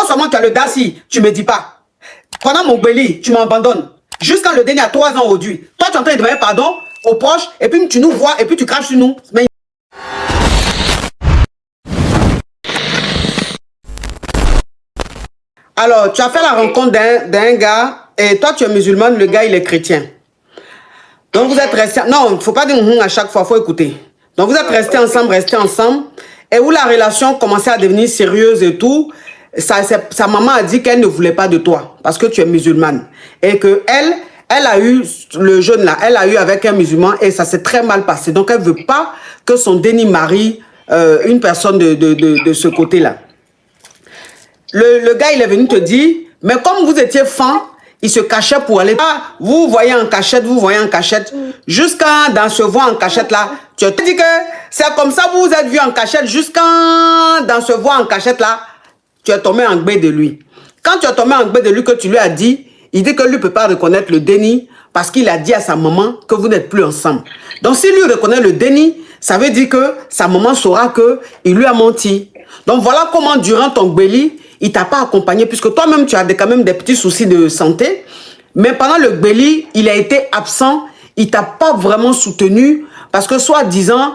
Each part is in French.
seulement tu as le daci, tu me dis pas. Pendant mon béli, tu m'abandonnes. Jusqu'à le dernier à 3 ans aujourd'hui. Toi, tu es en train de demander pardon aux proches, et puis tu nous vois, et puis tu craches sur nous. Mais... Alors, tu as fait la rencontre d'un gars, et toi, tu es musulmane, le gars, il est chrétien. Donc, vous êtes restés... Non, il ne faut pas dire à chaque fois, il faut écouter. Donc, vous êtes restés ensemble, et où la relation commençait à devenir sérieuse et tout. Sa maman a dit qu'elle ne voulait pas de toi, parce que tu es musulmane. Et que elle a eu, le jeune là, elle a eu avec un musulman, et ça s'est très mal passé. Donc, elle ne veut pas que son déni marie une personne de ce côté-là. Le gars, il est venu te dire, mais comme vous étiez fan, il se cachait pour aller. Ah, vous voyez en cachette, jusqu'à dans ce voie en cachette là. Tu te dis que c'est comme ça, vous vous êtes vu en cachette, jusqu'à dans ce voie en cachette là, tu es tombé en gbé de lui. Quand tu es tombé en gbé de lui, que tu lui as dit, il dit que lui ne peut pas reconnaître le déni parce qu'il a dit à sa maman que vous n'êtes plus ensemble. Donc, s'il lui reconnaît le déni, ça veut dire que sa maman saura qu'il lui a menti. Donc, voilà comment, durant ton gbéli, il ne t'a pas accompagné, puisque toi-même, tu as quand même des petits soucis de santé. Mais pendant le gbéli, il a été absent. Il ne t'a pas vraiment soutenu parce que, soi-disant,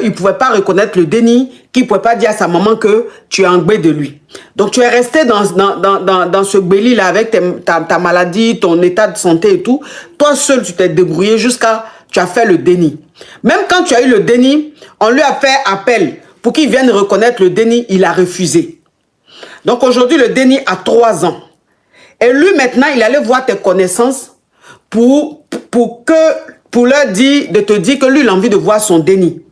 il ne pouvait pas reconnaître le déni, qu'il ne pouvait pas dire à sa maman que tu es en gbé de lui. Donc, tu es resté dans ce gbéli-là avec ta maladie, ton état de santé et tout. Toi seul, tu t'es débrouillé jusqu'à... Tu as fait le déni. Même quand tu as eu le déni, on lui a fait appel pour qu'il vienne reconnaître le déni. Il a refusé. Donc aujourd'hui, le déni a 3 ans. Et lui, maintenant, il allait voir tes connaissances pour leur dire, de te dire que lui, il a envie de voir son déni.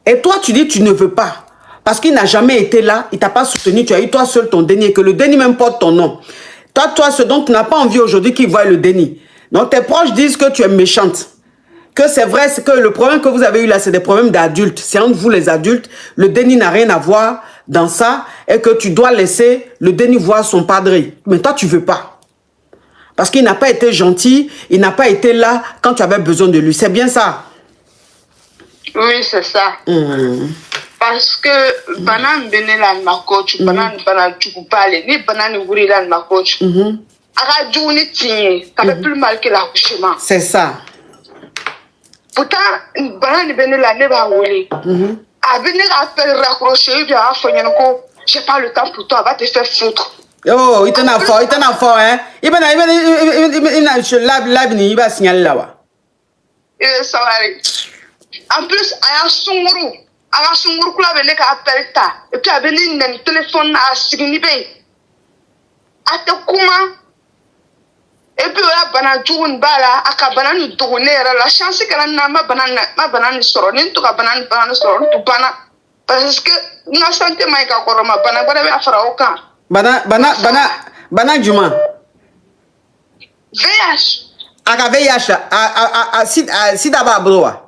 Et toi, tu dis, tu ne veux pas. Parce qu'il n'a jamais été là, il ne t'a pas soutenu, tu as eu toi seul ton déni, et que le déni même porte ton nom. Toi, ce dont tu n'as pas envie aujourd'hui qu'il voie le déni. Donc tes proches disent que tu es méchante. Que c'est vrai, c'est que le problème que vous avez eu là, c'est des problèmes d'adultes. C'est entre vous les adultes. Le déni n'a rien à voir dans ça, et que tu dois laisser le déni voir son padré. Mais toi, tu ne veux pas. Parce qu'il n'a pas été gentil, il n'a pas été là quand tu avais besoin de lui. C'est bien ça? Oui, c'est ça. Parce que banane benelan ma coach, banane tu peux pas aller, ni banane ouvrilan ma coach. Arajouni tigne, ça fait plus mal que l'accouchement. C'est ça. Pourtant, banane benelan ne va rouler. À venir à faire raccrocher, il va faire j'ai pas le temps pour toi, va te faire foutre. Oh, il t'en a fort, hein. Il va signaler là-bas. Ça va aller. En plus, à Sunguru, kula bene ka appel ta. Et puis, à venir un téléphone à Signibe. À te kuma. Et puis, là, banane joun bala, à ka banane tourner, la chance que la ma banane soro, n'en tout cas banane soro, tout bana. Parce que, n'a santé maïka koroma, banane à faire aucun. Banane Juma. VH. Aka VH, à Sidaba Broa.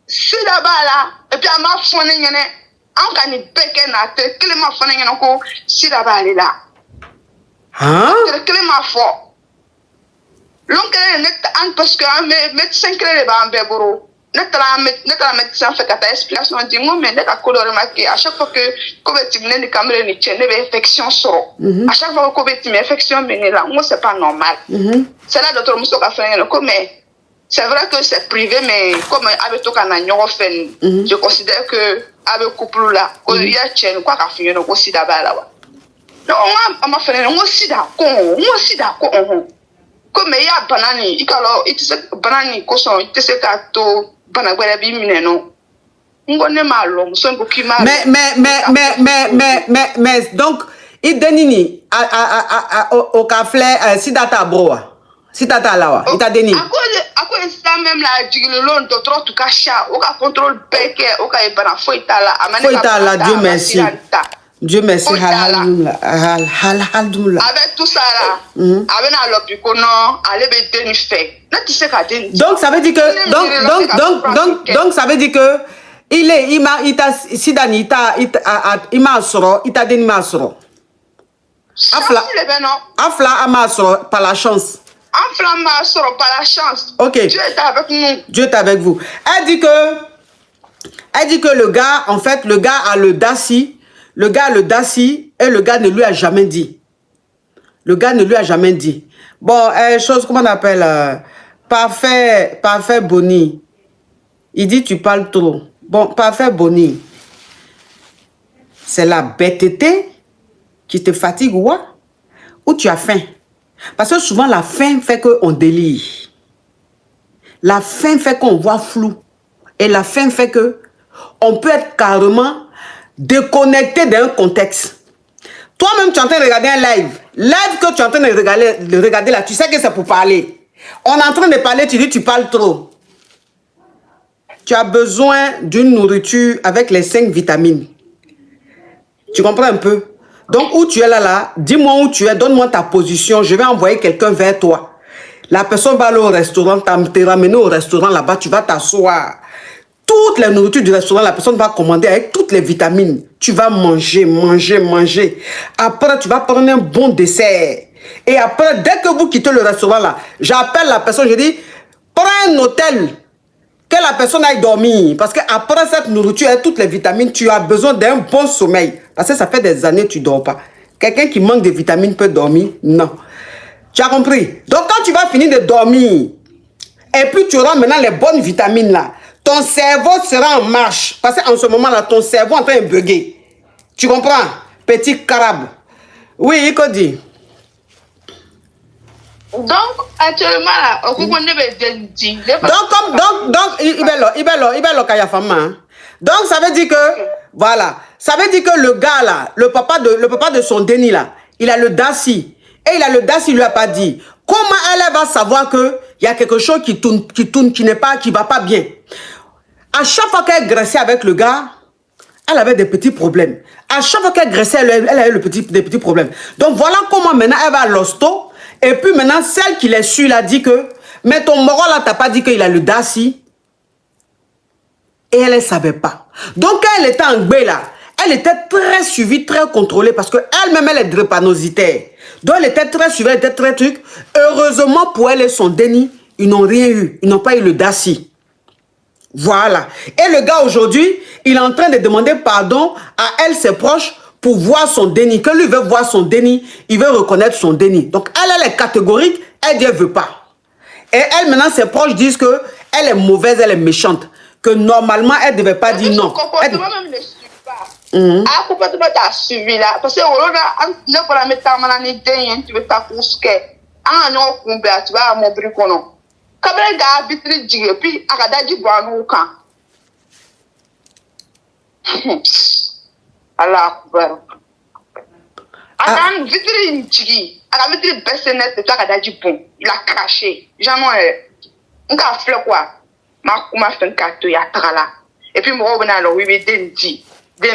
Sidaba là, et puis à ma fonne, en can y péquer na te, que ma fonne en co, Sidaba là. Hein? Que ma fort. L'oncle est net en parce que un médecin crée les bambés. Net la médecin fait ta explication du mot, mais net à couleur remarqué. À chaque fois que Kobetimne ni caméra ni tienne, les infections sort. À chaque fois que Kobetimne infection menée là, moi c'est pas normal. C'est là docteur Moussa a fait comme c'est vrai que c'est privé, mais comme avec tout canagnon fait, je considère que avec couple là, il y a tienne quoi qu'a fait no aussi d'abord là. Non, on m'a fait un aussi d'accord, comme il y a banani, il alors il te banani cochon, il te sait qu'ato banagwere bi mineno. Mais donc il dénini au café si data broa. Si tata là, il t'a déni. À quoi ça même la digilon d'autres tout cacha, au cas contrôle béké, au cas ibana foitala, foitala, Dieu merci. Dieu merci, alhamdoulilah. Avec tout ça là, avec un lopicono, allez béni fait. Donc ça veut dire que, donc ça veut dire que il t'a sidani, il m'a soro, il t'a déni m'a soro. Afla amasro par la chance. Enflammation sort par la chance. Ok. Dieu est avec nous. Dieu est avec vous. Elle dit que le gars, en fait, le gars a le daci. Le gars a le daci Et le gars ne lui a jamais dit. Le gars ne lui a jamais dit. Bon, chose, comment on appelle Parfait Bonnie. Il dit, tu parles trop. Bon, Parfait Bonnie. C'est la bêteté qui te fatigue ou tu as faim? Parce que souvent, la faim fait qu'on délire. La faim fait qu'on voit flou. Et la faim fait qu'on peut être carrément déconnecté d'un contexte. Toi-même, tu es en train de regarder un live. Live que tu es en train de regarder là, tu sais que c'est pour parler. On est en train de parler, tu dis tu parles trop. Tu as besoin d'une nourriture avec les 5 vitamines. Tu comprends un peu? Donc, où tu es là, dis-moi où tu es, donne-moi ta position, je vais envoyer quelqu'un vers toi. La personne va aller au restaurant, te ramener au restaurant là-bas, tu vas t'asseoir. Toutes les nourritures du restaurant, la personne va commander avec toutes les vitamines. Tu vas manger, manger, manger. Après, tu vas prendre un bon dessert. Et après, dès que vous quittez le restaurant là, j'appelle la personne, je dis, prends un hôtel, que la personne aille dormir. Parce qu'après cette nourriture et toutes les vitamines, tu as besoin d'un bon sommeil. Parce que ça fait des années que tu ne dors pas. Quelqu'un qui manque de vitamines peut dormir? Non. Tu as compris? Donc quand tu vas finir de dormir, et puis tu auras maintenant les bonnes vitamines là, ton cerveau sera en marche. Parce qu'en ce moment-là, ton cerveau est en train de bugger. Tu comprends? Petit carabe. Oui, il dit. Donc, actuellement, là, on comprend donc, ça veut dire que, voilà, ça veut dire que le gars là, le papa de son déni là, il a le dassi. Et il a le dassi, il lui a pas dit. Comment elle va savoir que il y a quelque chose qui tourne, qui va pas bien? À chaque fois qu'elle graissait avec le gars, elle avait des petits problèmes. À chaque fois qu'elle graissait, elle avait des petits problèmes. Donc voilà comment maintenant elle va à l'hosto. Et puis maintenant, celle qui l'a su, a dit que, mais ton moro là, t'as pas dit qu'il a le dassi. Et elle ne savait pas. Donc quand elle était en gbé là, elle était très suivie, très contrôlée parce qu'elle-même, elle est drépanocytaire. Donc elle était très suivie, elle était très truc. Heureusement pour elle et son déni, ils n'ont rien eu. Ils n'ont pas eu le dassi. Voilà. Et le gars aujourd'hui, il est en train de demander pardon à elle, ses proches, pour voir son déni. Quand lui veut voir son déni, il veut reconnaître son déni. Donc elle est catégorique, elle dit elle ne veut pas. Et elle, maintenant, ses proches disent qu'elle est mauvaise, elle est méchante. Que normalement, elle ne devait pas dire non. Son comportement même ne suit pas. Ah, comportement t'a suivi là. Parce que on a pour la mettre en année dernière, tu veux ta course. Ah non, tu vas à mon briconon. Comme le gars arbitre dit, puis à la date du bois nous quand. Allah akbar. Attends, vitrine tigi. À la vitrine baisse net, tu as dit bon. Il a craché. Jamais. On a fait quoi? Ma fait un carton, il y a trala. Et puis, moi, on a le oui, dit.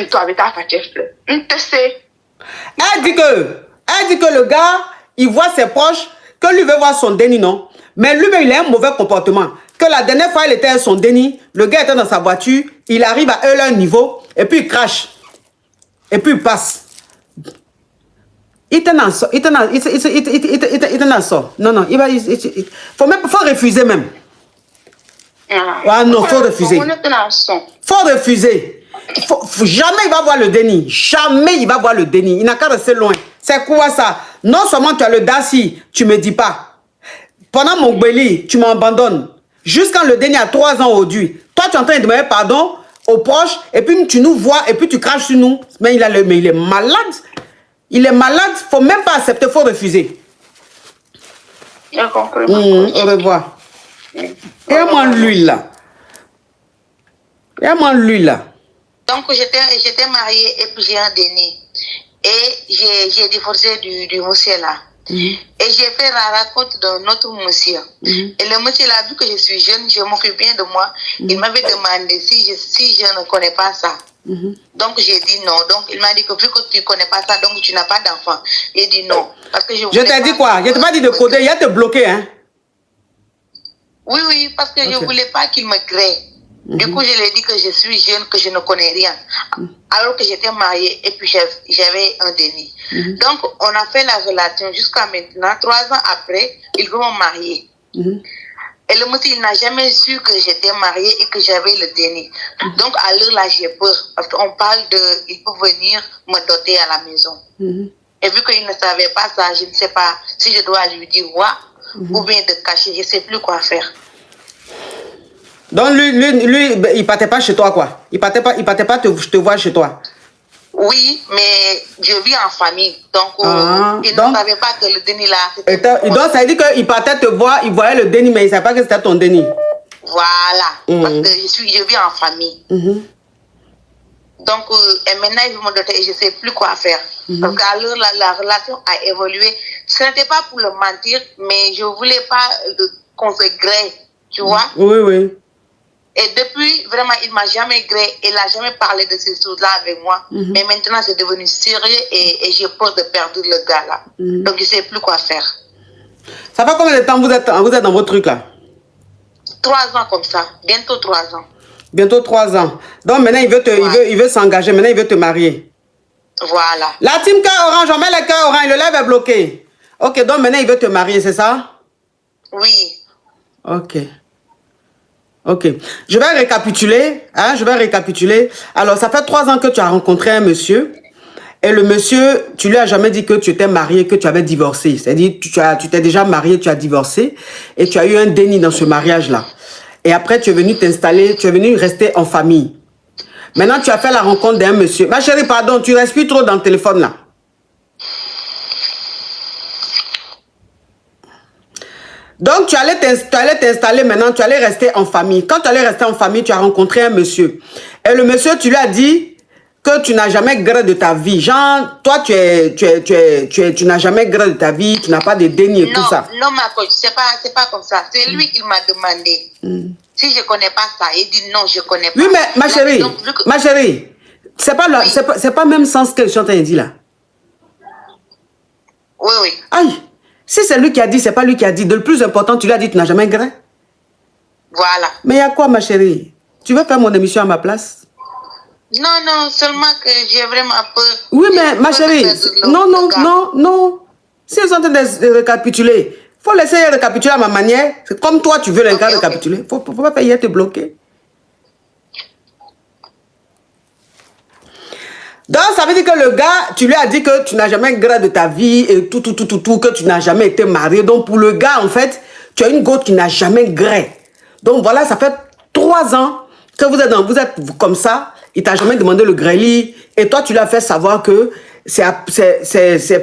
Toi, avec ta fatigue. Elle dit que le gars, il voit ses proches, que lui veut voir son déni, non? Mais lui-même, il a un mauvais comportement. Que la dernière fois, il était à son déni, le gars était dans sa voiture, il arrive à leur niveau, et puis il crache. Et puis il passe. Il t'en sort. Non, faut refuser même. Ah non, faut refuser. Faut refuser. Jamais il va voir le déni. Jamais il va voir le déni. Il n'a qu'à rester loin. C'est quoi ça? Non seulement tu as le dassi, tu me dis pas. Pendant mon béli, tu m'abandonnes. Jusqu'à le déni à 3 ans aujourd'hui. Toi, tu es en train de demander pardon aux proches, et puis tu nous vois, et puis tu craches sur nous. Mais il est malade. Il est malade. Faut même pas accepter, faut refuser. J'ai compris. Au revoir. Et moi l'huile là. Donc j'étais mariée et puis j'ai un déni. Et j'ai divorcé du monsieur là. Et j'ai fait la rencontre d'un autre monsieur. Et le monsieur là, vu que je suis jeune, je m'occupe bien de moi. Il m'avait demandé si je ne connais pas ça. Donc j'ai dit non. Donc il m'a dit que vu que tu ne connais pas ça, donc tu n'as pas d'enfant. J'ai dit non. Parce que je t'ai dit quoi? Je t'ai pas dit de coder, il y a te bloquer, hein? Oui, parce que je ne voulais pas qu'il me crée. Du coup, je lui ai dit que je suis jeune, que je ne connais rien. Alors que j'étais mariée et puis j'avais un déni. Donc, on a fait la relation jusqu'à maintenant. 3 ans après, ils vont marier. Et le monsieur, il n'a jamais su que j'étais mariée et que j'avais le déni. Donc, à l'heure là, j'ai peur. Parce qu'on parle il peut venir me doter à la maison. Et vu qu'il ne savait pas ça, je ne sais pas si je dois lui dire ou bien de cacher. Je ne sais plus quoi faire. Donc, lui, il partait pas chez toi, quoi. Il partait pas te voir chez toi. Oui, mais je vis en famille. Donc, il ne savait pas que le déni là... Donc, ça veut dire qu'il partait te voir, il voyait le déni, mais il ne savait pas que c'était ton déni. Voilà. Parce que je vis en famille. Donc, et maintenant, il veut me doter et je ne sais plus quoi faire. Parce qu'à l'heure, la relation a évolué. Ce n'était pas pour le mentir, mais je ne voulais pas qu'on se grée, tu vois. Oui, oui. Et depuis, vraiment, il ne m'a jamais gré, il n'a jamais parlé de ces choses-là avec moi. Mais maintenant, c'est devenu sérieux et j'ai peur de perdre le gars-là. Donc, je ne sais plus quoi faire. Ça fait combien de temps vous êtes dans votre truc là? 3 ans comme ça, bientôt 3 ans. Bientôt 3 ans. Donc maintenant, il veut s'engager, maintenant il veut te marier. Voilà. La team cœur orange, on met le cœur orange, le live est bloqué. Ok, donc maintenant il veut te marier, c'est ça? Oui. Ok. Ok. Je vais récapituler. Alors, ça fait 3 ans que tu as rencontré un monsieur. Et le monsieur, tu lui as jamais dit que tu étais marié, que tu avais divorcé. C'est-à-dire, tu t'es déjà marié, tu as divorcé. Et tu as eu un déni dans ce mariage-là. Et après, tu es venu t'installer, tu es venu rester en famille. Maintenant, tu as fait la rencontre d'un monsieur. Ma chérie, pardon, tu respires trop dans le téléphone là. Donc, tu allais t'installer maintenant, tu allais rester en famille. Quand tu allais rester en famille, tu as rencontré un monsieur. Et le monsieur, tu lui as dit que tu n'as jamais gré de ta vie. Genre, toi, tu n'as jamais gré de ta vie, tu n'as pas de déni et tout ça. Non, ma coach, c'est pas comme ça. C'est lui qui m'a demandé. Si je ne connais pas ça, il dit non, je ne connais pas. Oui, mais ma chérie, c'est pas même sens que je suis en train de dire là. Oui, oui. Aïe. Si c'est lui qui a dit, c'est pas lui qui a dit. Le plus important, tu lui as dit, tu n'as jamais gré. Voilà. Mais il y a quoi, ma chérie? Tu veux faire mon émission à ma place? Non, seulement que j'ai vraiment peur. Oui, mais ma chérie, non. Si ils sont en train de récapituler, il faut laisser récapituler à ma manière. C'est comme toi, tu veux les gars récapituler. Il ne faut pas payer te bloquer. Donc, ça veut dire que le gars, tu lui as dit que tu n'as jamais gré de ta vie et tout, que tu n'as jamais été marié. Donc, pour le gars, en fait, tu as une goutte qui n'a jamais gré. Donc, voilà, ça fait 3 ans que vous êtes comme ça. Il t'a jamais demandé le grêlis. Et toi, tu lui as fait savoir que c'est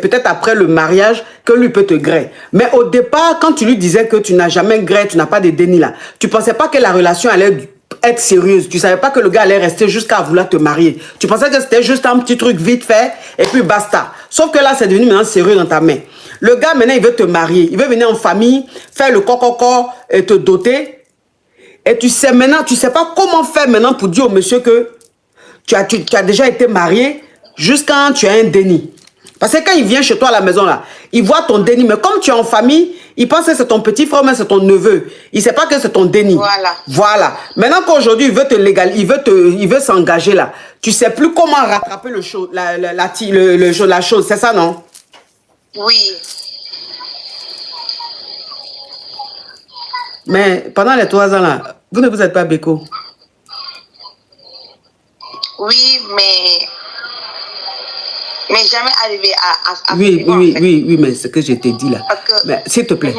peut-être après le mariage que lui peut te gré. Mais au départ, quand tu lui disais que tu n'as jamais gré, tu n'as pas de déni là, tu pensais pas que la relation allait être sérieuse. Tu savais pas que le gars allait rester jusqu'à vouloir te marier. Tu pensais que c'était juste un petit truc vite fait et puis basta. Sauf que là, c'est devenu maintenant sérieux dans ta main. Le gars, maintenant, il veut te marier. Il veut venir en famille, faire le coco et te doter. Et tu sais maintenant, tu sais pas comment faire maintenant pour dire au monsieur que tu as déjà été marié jusqu'à tu as un déni. Parce que quand il vient chez toi à la maison là, il voit ton déni. Mais comme tu es en famille, il pense que c'est ton petit frère, mais c'est ton neveu. Il ne sait pas que c'est ton déni. Voilà. Maintenant qu'aujourd'hui, il veut te légaliser, il veut s'engager là. Tu ne sais plus comment rattraper la chose. C'est ça, non? Oui. Mais pendant les 3 ans là, vous ne vous êtes pas béco? Oui, mais jamais arrivé à oui, oui, mais ce que je t'ai dit là. Mais s'il te plaît,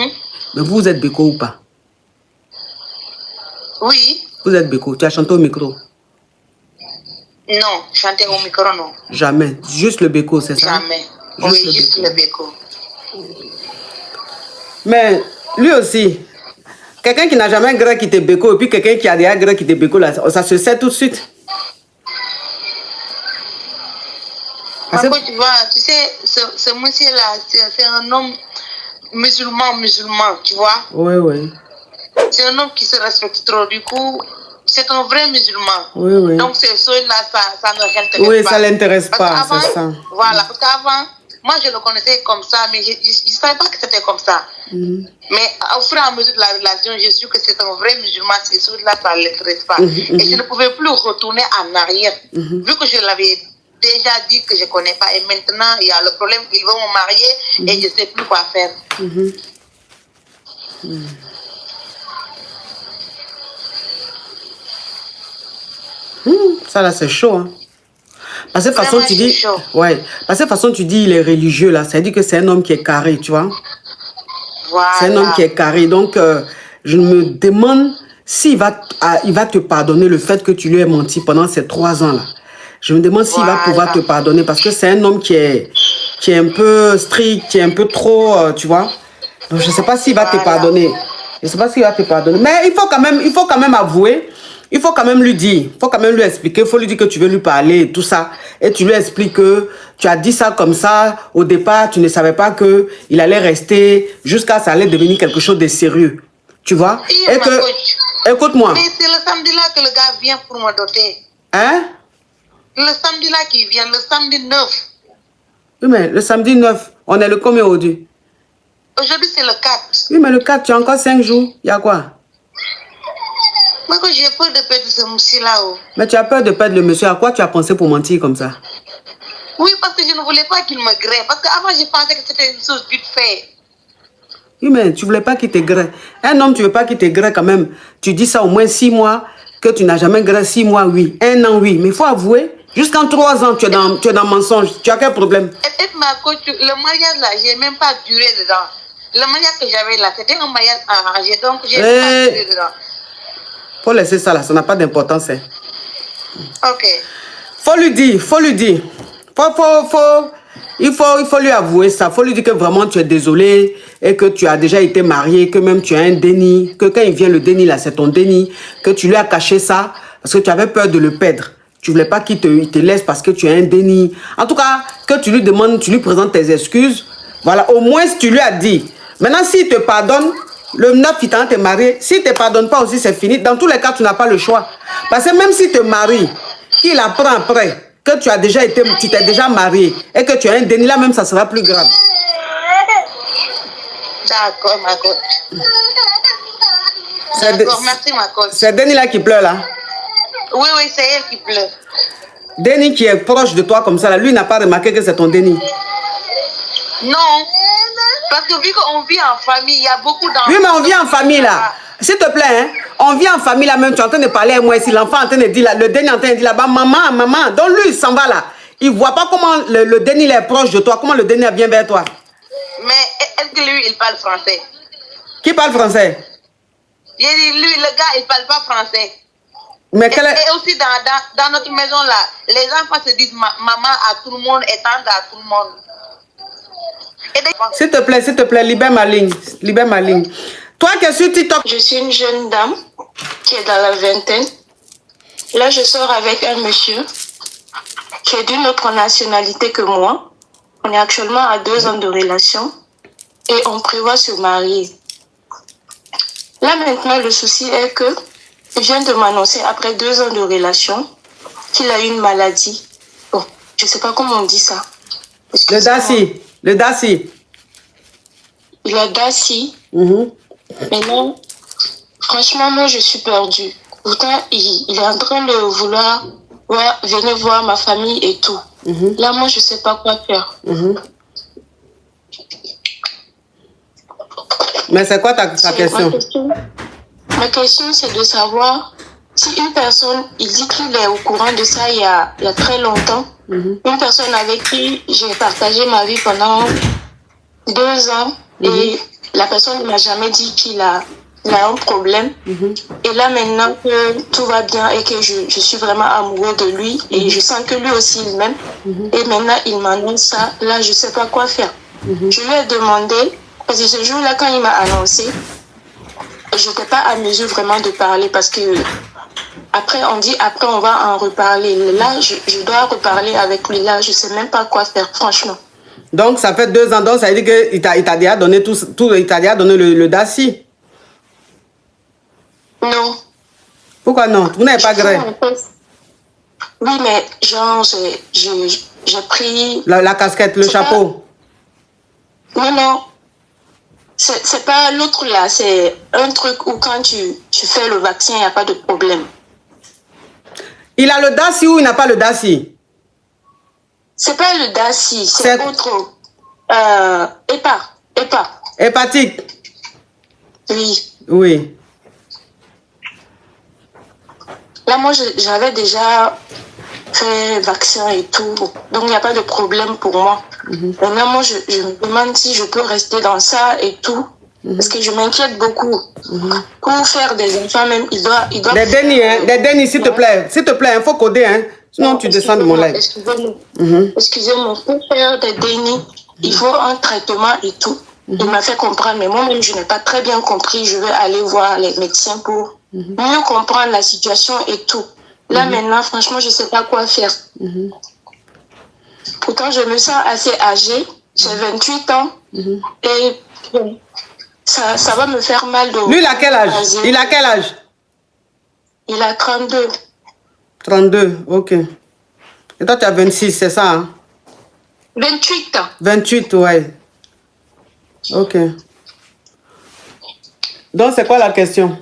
mais vous êtes béco ou pas? Oui. Vous êtes béco, tu as chanté au micro? Non, chanter au micro, non. Jamais, juste le béco, c'est ça? Jamais, oui, juste le béco. Mais lui aussi, quelqu'un qui n'a jamais gré qui te béco, et puis quelqu'un qui a déjà gré qui te béco, là, ça se sait tout de suite. Tu vois, tu sais, ce monsieur-là, c'est un homme musulman, tu vois. Oui. C'est un homme qui se respecte trop, du coup, c'est un vrai musulman. Oui. Donc, ces choses-là, ça ne l'intéresse pas. Oui, ça ne l'intéresse pas, c'est ça. Voilà, parce qu'avant, moi, je le connaissais comme ça, mais je ne savais pas que c'était comme ça. Mais au fur et à mesure de la relation, je suis que c'est un vrai musulman, ces choses-là, ça ne l'intéresse pas. Et je ne pouvais plus retourner en arrière, vu que je l'avais déjà dit que je ne connais pas. Et maintenant, il y a le problème qu'ils vont me marier et je ne sais plus quoi faire. Ça là, c'est chaud. Hein. Parce que de toute façon, Vraiment, tu dis... c'est chaud. Ouais. Parce que de toute façon, tu dis il est religieux, là. Ça veut dire que c'est un homme qui est carré, tu vois. C'est un homme qui Voilà. est carré. Donc, je me demande s'il va, il va te pardonner le fait que tu lui aies menti pendant ces 3 ans-là. Je me demande s'il va pouvoir te pardonner parce que c'est un homme qui est un peu strict, qui est un peu trop, tu vois. Donc, je ne sais pas s'il va te pardonner. Je ne sais pas s'il va te pardonner. Mais il faut quand même avouer. Il faut quand même lui dire. Il faut quand même lui expliquer. Il faut lui dire que tu veux lui parler et tout ça. Et tu lui expliques que tu as dit ça comme ça. Au départ, tu ne savais pas qu'il allait rester jusqu'à ça allait devenir quelque chose de sérieux. Tu vois? Et que, écoute-moi. Mais c'est le samedi là que le gars vient pour me doter. Hein? Le samedi là qui vient, le samedi 9. Oui, mais le samedi 9, on est le combien aujourd'hui? Aujourd'hui, c'est le 4. Oui, mais le 4, tu as encore 5 jours. Il y a quoi? Moi, j'ai peur de perdre ce monsieur là-haut. Mais tu as peur de perdre le monsieur. À quoi tu as pensé pour mentir comme ça? Oui, parce que je ne voulais pas qu'il me grève. Parce qu'avant, je pensais que c'était une chose vite fait. Oui, mais tu ne voulais pas qu'il te grêle. Un homme, tu ne veux pas qu'il te grêle quand même. Tu dis ça au moins 6 mois, que tu n'as jamais grêlé 6 mois, oui. 1 an, oui. Mais il faut avouer, jusqu'en 3 ans, tu es dans le mensonge. Tu as quel problème? Et ma coach, le mariage là, je n'ai même pas duré dedans. Le mariage que j'avais là, c'était un mariage arrangé. Donc, je n'ai pas duré dedans. Faut laisser ça là, ça n'a pas d'importance. Hein. Ok. Faut lui dire. Il faut lui avouer ça. Faut lui dire que vraiment tu es désolé et que tu as déjà été marié, que même tu as un déni, que quand il vient le déni là, c'est ton déni, que tu lui as caché ça parce que tu avais peur de le perdre. Tu voulais pas qu'il te laisse parce que tu as un déni. En tout cas, que tu lui demandes, tu lui présentes tes excuses. Voilà, au moins tu lui as dit. Maintenant, s'il te pardonne, le 9, il t'a marié. S'il ne te pardonne pas aussi, c'est fini. Dans tous les cas, tu n'as pas le choix. Parce que même s'il te marie, qu'il apprend après que tu t'es déjà marié et que tu as un déni, là même, ça sera plus grave. D'accord, ma coach. D'accord, merci, ma coach. C'est Denis là qui pleure, là? Oui, c'est elle qui pleure. Denis qui est proche de toi comme ça, là, lui n'a pas remarqué que c'est ton Denis. Non. Parce que vu qu'on vit en famille, il y a beaucoup d'enfants. Oui, mais on vit en famille, là. S'il te plaît, hein, on vit en famille, là, même, tu es en train de parler à moi ici, l'enfant est en train de dire, là, le Denis est en train de dire là-bas, maman. Donc lui, il s'en va là. Il ne voit pas comment le Denis est proche de toi, comment le Denis vient vers toi. Mais est-ce que lui, il parle français? Qui parle français? J'ai dit, lui, le gars, il ne parle pas français. Mais et aussi, dans notre maison, là, les enfants se disent maman à tout le monde et tante à tout le monde. S'il te plaît, libère ma ligne. Toi qui es sur TikTok. Je suis une jeune dame qui est dans la vingtaine. Là, je sors avec un monsieur qui est d'une autre nationalité que moi. On est actuellement à 2 ans de relation et on prévoit se marier. Là, maintenant, le souci est que il vient de m'annoncer, après 2 ans de relation, qu'il a une maladie. Bon, je ne sais pas comment on dit ça. Le Daci. Il a Daci. Mais non, franchement, moi, je suis perdue. Pourtant, il est en train de vouloir venir voir ma famille et tout. Là, moi, je ne sais pas quoi faire. Mais c'est quoi ta question? Ma question, c'est de savoir si une personne, il dit qu'il est au courant de ça il y a très longtemps. Une personne avec qui j'ai partagé ma vie pendant 2 ans et la personne ne m'a jamais dit qu'il a un problème. Et là, maintenant que tout va bien et que je suis vraiment amoureux de lui et je sens que lui aussi il m'aime. Et maintenant, il m'annonce ça. Là, je ne sais pas quoi faire. Je lui ai demandé, parce que ce jour-là, quand il m'a annoncé, je n'étais pas à mesure vraiment de parler parce que après on va en reparler. Là, je dois reparler avec lui. Là, je ne sais même pas quoi faire, franchement. Donc, ça fait 2 ans. Donc, ça veut dire qu'il t'a déjà donné il t'a déjà donné le Daci? Non. Pourquoi non? Vous n'avez pas gré? Oui, mais genre, j'ai pris... La casquette, le chapeau? Non. C'est pas l'autre là. C'est un truc où quand tu fais le vaccin, il n'y a pas de problème. Il a le Daci ou il n'a pas le Daci? C'est pas le Daci, c'est autre. EPA. Hépatique? Oui. Oui. Là, moi, j'avais déjà fait vaccin et tout. Donc, il n'y a pas de problème pour moi. Maintenant, moi, je me demande si je peux rester dans ça et tout. Parce que je m'inquiète beaucoup. Pour faire des enfants, même, il doit Des dénis, s'il te plaît. S'il te plaît, il faut coder, hein. Sinon, tu descends de mon live. Excusez-moi. Pour faire des dénis, il faut un traitement et tout. Il m'a fait comprendre, mais moi-même, je n'ai pas très bien compris. Je vais aller voir les médecins pour mieux comprendre la situation et tout. Là, maintenant, franchement, je ne sais pas quoi faire. Pourtant, je me sens assez âgée. J'ai 28 ans. Et bon, ça va me faire mal de... Lui, il a quel âge? Il a quel âge? Il a 32. 32, ok. Et toi, tu as 26, c'est ça, hein? 28 ans. 28, ouais. Ok. Donc, c'est quoi la question?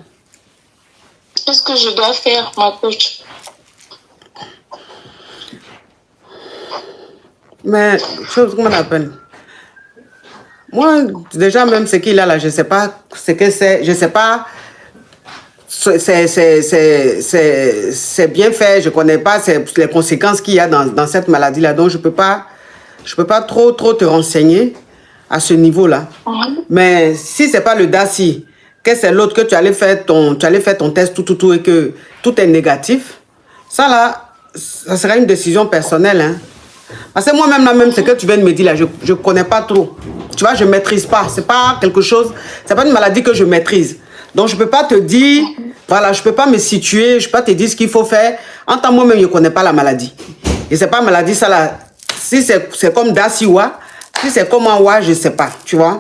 Qu'est-ce que je dois faire, ma coach? Mais, chose, comment on appelle? Moi, déjà, même ce qu'il a là, je ne sais pas ce que c'est. Je ne sais pas. C'est bien fait. Je ne connais pas les conséquences qu'il y a dans cette maladie-là. Donc, je peux pas trop te renseigner à ce niveau-là. Mais si ce n'est pas le DACI, que c'est l'autre que tu allais faire ton test, tout, et que tout est négatif, ça là, ça sera une décision personnelle. Hein. Parce que moi-même, là, même ce que tu viens de me dire, là, je ne connais pas trop. Tu vois, je ne maîtrise pas. Ce n'est pas quelque chose, c'est pas une maladie que je maîtrise. Donc, je ne peux pas te dire, voilà, je ne peux pas me situer, je ne peux pas te dire ce qu'il faut faire. En tant que moi-même, je ne connais pas la maladie. Et ce n'est pas une maladie, ça là. Si c'est comme Daciwa, si c'est comme Awa, je ne sais pas, tu vois.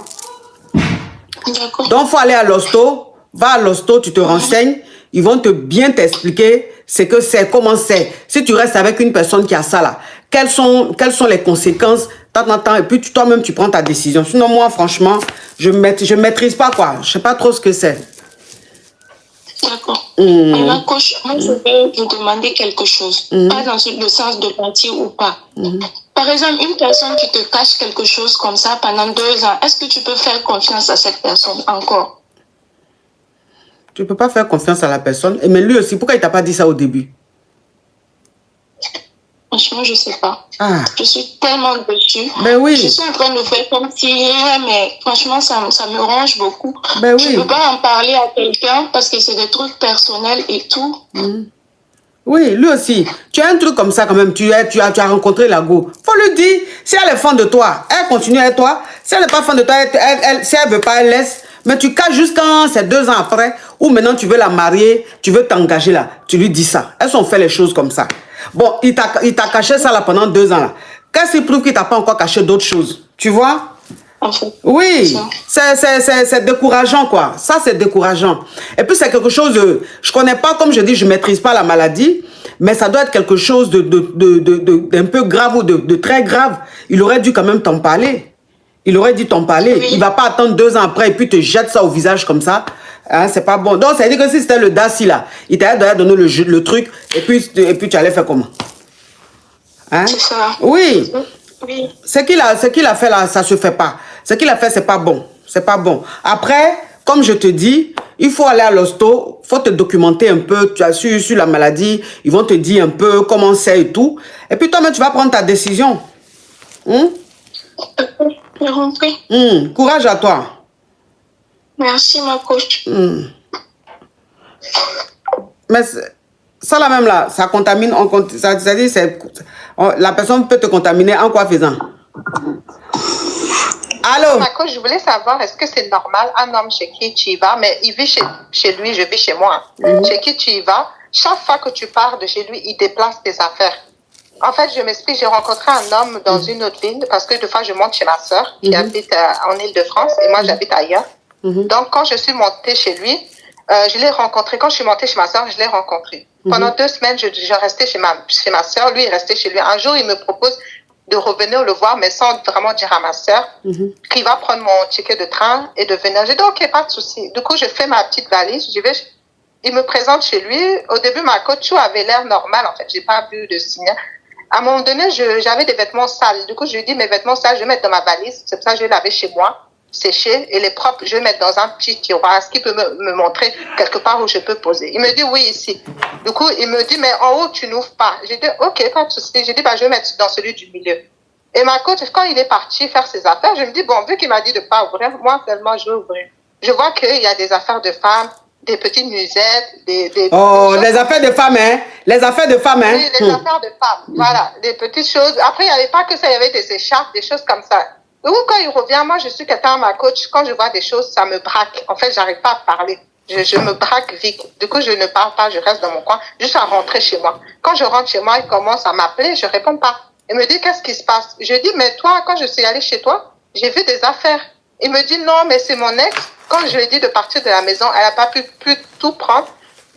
Donc, il faut aller à l'hosto. Va à l'hosto, tu te renseignes. Ils vont bien t'expliquer ce que c'est, comment c'est. Si tu restes avec une personne qui a ça là, quelles sont les conséquences, et puis toi-même, tu prends ta décision. Sinon, moi, franchement, je ne maîtrise pas, quoi. Je ne sais pas trop ce que c'est. D'accord. Ma coach, moi, je vais vous demander quelque chose. Pas dans le sens de mentir ou pas. Par exemple, une personne qui te cache quelque chose comme ça pendant 2 ans, est-ce que tu peux faire confiance à cette personne encore? Tu ne peux pas faire confiance à la personne. Mais lui aussi, pourquoi il ne t'a pas dit ça au début? Franchement, je ne sais pas. Ah. Je suis tellement déçue. Ben oui. Je suis en train de faire comme si rien, mais franchement, ça me ronge beaucoup. Ben oui. Je ne peux pas en parler à quelqu'un parce que c'est des trucs personnels et tout. Oui, lui aussi. Tu as un truc comme ça quand même. Tu as rencontré la go. Faut lui dire, si elle est fan de toi, elle continue avec toi. Si elle n'est pas fan de toi, si elle ne veut pas, elle laisse. Mais tu caches juste quand c'est 2 ans après, ou maintenant tu veux la marier, tu veux t'engager là. Tu lui dis ça. Elles ont fait les choses comme ça. Bon, il t'a caché ça là pendant 2 ans là. Qu'est-ce qui prouve qu'il t'a pas encore caché d'autres choses? Tu vois? Oui, c'est décourageant quoi. Ça c'est décourageant. Et puis c'est quelque chose de... Je connais pas, comme je dis, je maîtrise pas la maladie. Mais ça doit être quelque chose d'un peu grave ou de très grave. Il aurait dû quand même t'en parler. Il aurait dû t'en parler. Oui. Il va pas attendre 2 ans après et puis te jette ça au visage comme ça. Hein, c'est pas bon. Donc ça veut dire que si c'était le DACI là, il t'avait donné le truc et puis tu allais faire comment? Hein? C'est ça. Oui. Oui. Ce qu'il a fait là, ça se fait pas. Ce qu'il a fait, c'est pas bon. C'est pas bon. Après, comme je te dis, il faut aller à l'hosto, il faut te documenter un peu, tu as sur la maladie, ils vont te dire un peu comment c'est et tout. Et puis toi-même, tu vas prendre ta décision. J'ai compris. Courage à toi. Merci, ma coach. Mais ça là même là, ça contamine, ça dit, la personne peut te contaminer en quoi faisant? Allô? Ma coach, je voulais savoir, est-ce que c'est normal, un homme chez qui tu y vas, mais il vit chez lui, je vis chez moi, chez qui tu y vas, chaque fois que tu pars de chez lui, il déplace tes affaires. En fait, je m'explique, j'ai rencontré un homme dans une autre ville, parce que des fois, je monte chez ma soeur, qui habite en Île-de-France, et moi, j'habite ailleurs. Donc, quand je suis montée chez lui, je l'ai rencontré. Quand je suis montée chez ma soeur, je l'ai rencontré. Pendant 2 semaines, je restais chez ma soeur, lui, il restait chez lui. Un jour, il me propose de revenir le voir, mais sans vraiment dire à ma soeur qu'il va prendre mon ticket de train et de venir. J'ai dit, ok, pas de souci. Du coup, je fais ma petite valise, il me présente chez lui. Au début, ma coach, tout avait l'air normal, en fait. J'ai pas vu de signe. À un moment donné, j'avais des vêtements sales. Du coup, je lui ai dit, mes vêtements sales, je vais mettre dans ma valise. C'est pour ça que je vais laver chez moi. sécher et les propres, je vais mettre dans un petit tiroir. Est-ce qu'il peut me montrer quelque part où je peux poser? Il me dit oui, ici. Du coup, il me dit, mais en haut, tu n'ouvres pas. J'ai dit, ok, pas de souci. J'ai dit, bah, je vais mettre dans celui du milieu. Et ma coach, quand il est parti faire ses affaires, je me dis, bon, vu qu'il m'a dit de ne pas ouvrir, moi, tellement je vais ouvrir. Je vois qu'il y a des affaires de femmes, des petites musettes, Oh, les affaires de femmes, hein? Les affaires de femmes, hein? Oui, les affaires de femmes. Voilà, des petites choses. Après, il n'y avait pas que ça, il y avait des écharpes, des choses comme ça. Ou quand il revient, moi, je suis quelqu'un, ma coach, quand je vois des choses, ça me braque. En fait, j'arrive pas à parler. Je me braque vite. Du coup, je ne parle pas, je reste dans mon coin, juste à rentrer chez moi. Quand je rentre chez moi, il commence à m'appeler, je réponds pas. Il me dit, qu'est-ce qui se passe? Je dis, mais toi, quand je suis allée chez toi, j'ai vu des affaires. Il me dit, non, mais c'est mon ex. Quand je lui ai dit de partir de la maison, elle n'a pas pu tout prendre.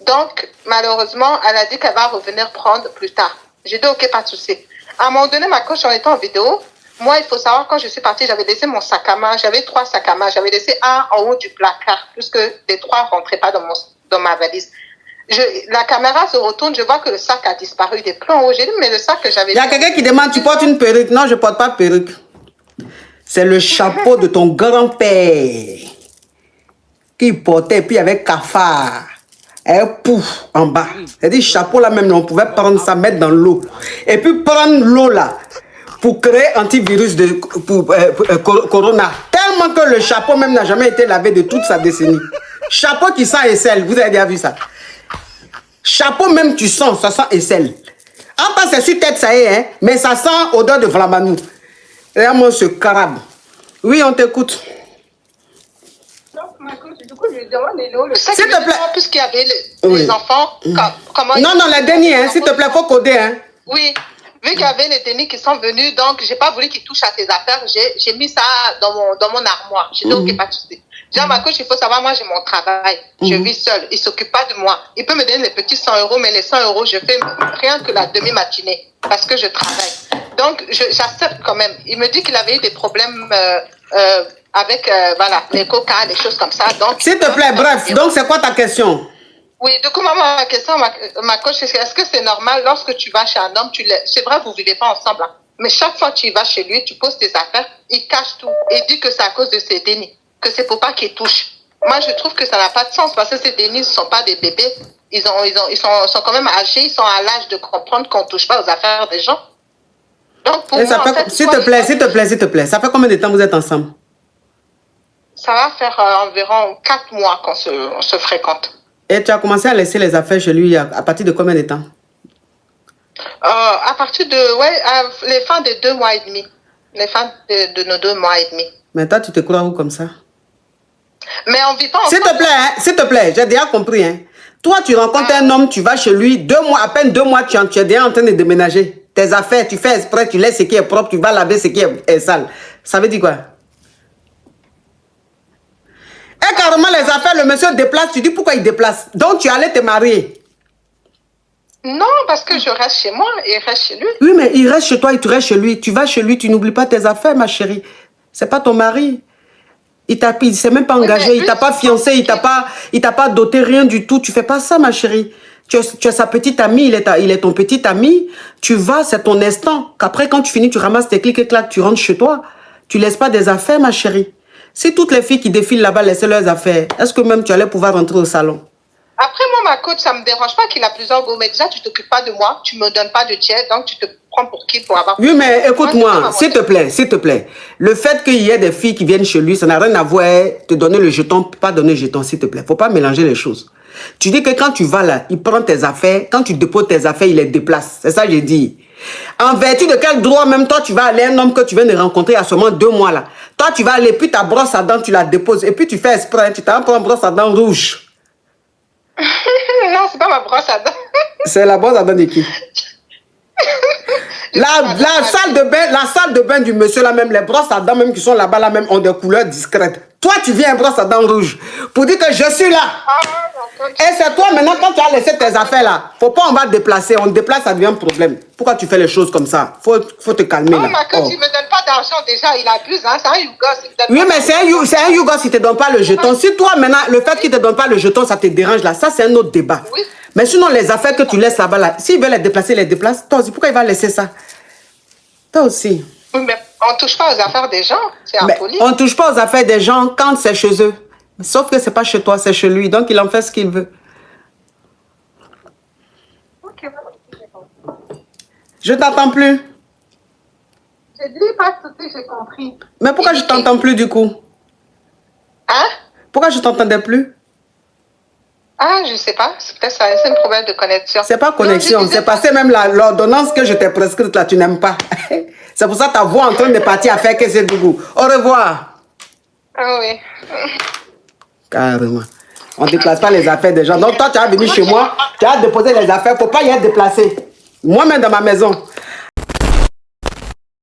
Donc, malheureusement, elle a dit qu'elle va revenir prendre plus tard. J'ai dit, ok, pas de souci. À un moment donné, ma coach, on était en vidéo. Moi, il faut savoir, quand je suis partie, j'avais laissé mon sac à main. J'avais 3 sacs à main. J'avais laissé un en haut du placard, puisque les 3 ne rentraient pas dans ma valise. La caméra se retourne, je vois que le sac a disparu des plans en haut. J'ai dit, mais le sac que j'avais... Il y a quelqu'un qui demande, tu portes une perruque? Non, je ne porte pas de perruque. C'est le chapeau de ton grand-père qui portait, puis avec cafard. Un pouf en bas. C'est-à-dire, chapeau là même, on pouvait prendre ça, mettre dans l'eau. Et puis prendre l'eau là pour créer antivirus pour Corona. Tellement que le chapeau même n'a jamais été lavé de toute sa décennie. Chapeau qui sent aisselle, vous avez déjà vu ça? Chapeau même tu sens, ça sent aisselle. En pas c'est sur tête ça y est, hein, mais ça sent odeur de flamanou. Regarde-moi ce carabe. Oui, on t'écoute. Du coup, je lui demande, Léo, le sac, s'il te plaît. Puisqu'il y avait les enfants, comment... Non, les derniers, hein, s'il te plaît, faut coder, hein. Oui, vu qu'il y avait les derniers qui sont venus, donc j'ai pas voulu qu'ils touchent à tes affaires, j'ai mis ça dans mon armoire. J'ai dit, ok, pas de souci. J'ai dit, ma coach, il faut savoir, moi, j'ai mon travail. Je vis seule. Il s'occupe pas de moi. Il peut me donner les petits 100 €, mais les 100 €, je fais rien que la demi-matinée parce que je travaille. Donc, j'accepte quand même. Il me dit qu'il avait eu des problèmes avec, voilà, les coca, des choses comme ça. Donc, s'il te plaît, bref. Donc, c'est quoi ta question? Oui, du coup, maman, ma question, ma coach, est-ce que c'est normal lorsque tu vas chez un homme, c'est vrai, vous vivez pas ensemble, hein, mais chaque fois que tu vas chez lui, tu poses tes affaires, il cache tout et dit que c'est à cause de ses dénis, que c'est pour pas qu'il touche. Moi, je trouve que ça n'a pas de sens parce que ces dénis ne sont pas des bébés. Ils sont quand même âgés, ils sont à l'âge de comprendre qu'on touche pas aux affaires des gens. Donc, pour moi, en fait, s'il te plaît, ça fait combien de temps vous êtes ensemble? Ça va faire environ 4 mois qu'on se fréquente. Et tu as commencé à laisser les affaires chez lui à partir de combien de temps? À partir de, les fins de 2 mois et demi. Les fins de nos 2 mois et demi. Mais toi, tu te crois où comme ça? Mais on vit pas ensemble. S'il te plaît, j'ai déjà compris, hein. Toi, tu rencontres un homme, tu vas chez lui, 2 mois, à peine 2 mois, tu es déjà en train de déménager. Tes affaires, tu fais exprès, tu laisses ce qui est propre, tu vas laver ce qui est sale. Ça veut dire quoi? Et carrément, les affaires, le monsieur déplace, tu dis pourquoi il déplace? Donc, tu allais te marier. Non, parce que je reste chez moi et il reste chez lui. Oui, mais il reste chez toi et tu restes chez lui. Tu vas chez lui, tu n'oublies pas tes affaires, ma chérie. C'est pas ton mari. Il ne s'est même pas engagé, il t'a pas fiancé, il t'a pas doté, rien du tout. Tu fais pas ça, ma chérie. Tu es sa petite amie, il est ton petit ami. Tu vas, c'est ton instant. Qu'après, quand tu finis, tu ramasses tes clics et claques, tu rentres chez toi. Tu laisses pas des affaires, ma chérie. Si toutes les filles qui défilent là-bas laissaient leurs affaires, est-ce que même tu allais pouvoir rentrer au salon? Après, moi, ma coach, ça me dérange pas qu'il a plusieurs go, mais déjà, tu t'occupes pas de moi, tu me donnes pas de tiers, donc tu te prends pour qui pour avoir... Oui, mais écoute-moi, s'il te plaît. Le fait qu'il y ait des filles qui viennent chez lui, ça n'a rien à voir, te donner le jeton, pas donner le jeton, s'il te plaît. Faut pas mélanger les choses. Tu dis que quand tu vas là, il prend tes affaires, quand tu déposes tes affaires, il les déplace. C'est ça que j'ai dit. En vertu de quel droit, même toi, tu vas aller, un homme que tu viens de rencontrer il y a seulement 2 mois là. Toi, tu vas aller, puis ta brosse à dents, tu la déposes, et puis tu fais exprès, tu t'en prends une brosse à dents rouge. Non, c'est pas ma brosse à dents. C'est la brosse à dents de qui? La salle de bain du monsieur là même, les brosses à dents même qui sont là-bas là même ont des couleurs discrètes. Toi, tu viens un brosse à dents rouge pour dire que je suis là. Et c'est toi maintenant, quand tu as laissé tes affaires là, faut pas on va déplacer, on déplace, ça devient un problème. Pourquoi tu fais les choses comme ça? Faut te calmer là. Ma coach, il me donne pas d'argent déjà, il abuse, hein, c'est un Yougos. Oui, mais c'est un Yougos, il te donne pas le jeton. Si toi maintenant, le fait qu'il te donne pas le jeton, ça te dérange là, ça c'est un autre débat. Oui. Mais sinon, les affaires que tu laisses là-bas là, s'il veut les déplacer, il les déplace. Toi aussi, pourquoi il va laisser ça? Toi aussi. Oui, mais On ne touche pas aux affaires des gens, c'est Mais impoli. on ne touche pas aux affaires des gens quand c'est chez eux. Sauf que c'est pas chez toi, c'est chez lui. Donc il en fait ce qu'il veut. Ok, voilà. Je t'entends plus. J'ai dit pas tout ce que j'ai compris. Mais pourquoi je t'entends plus du coup? Hein? Pourquoi je t'entendais plus? Ah, je sais pas. C'est peut-être ça, c'est un problème de connexion. C'est pas Non, connexion, je disais c'est passé même l'ordonnance que je t'ai prescrite là, tu n'aimes pas. C'est pour ça que ta voix en train de partir à faire que c'est Dougou. Au revoir. Ah oui. Carrément. On ne déplace pas les affaires des gens. Donc toi, tu as venu chez moi, tu as déposé les affaires, il ne faut pas y être déplacé. Moi-même dans ma maison.